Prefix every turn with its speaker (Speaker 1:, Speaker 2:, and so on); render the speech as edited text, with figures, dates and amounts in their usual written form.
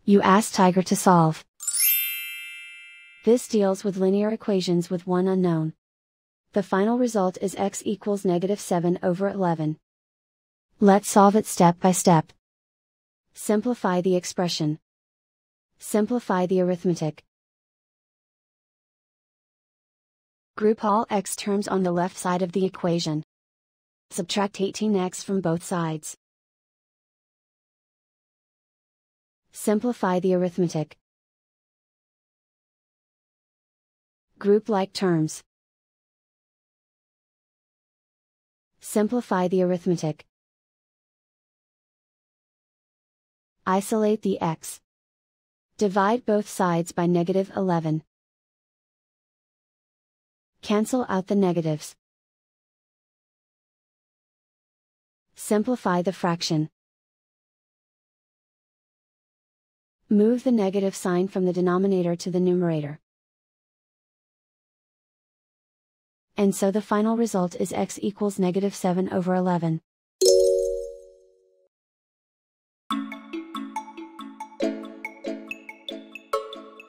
Speaker 1: You ask Tiger to solve. This deals with linear equations with one unknown. The final result is x equals -7/11. Let's solve it step by step. Simplify the expression. Simplify the arithmetic. Group all x terms on the left side of the equation. Subtract 18x from both sides. Simplify the arithmetic. Group like terms. Simplify the arithmetic. Isolate the x. Divide both sides by -11. Cancel out the negatives. Simplify the fraction. Move the negative sign from the denominator to the numerator. And so the final result is x equals -7/11.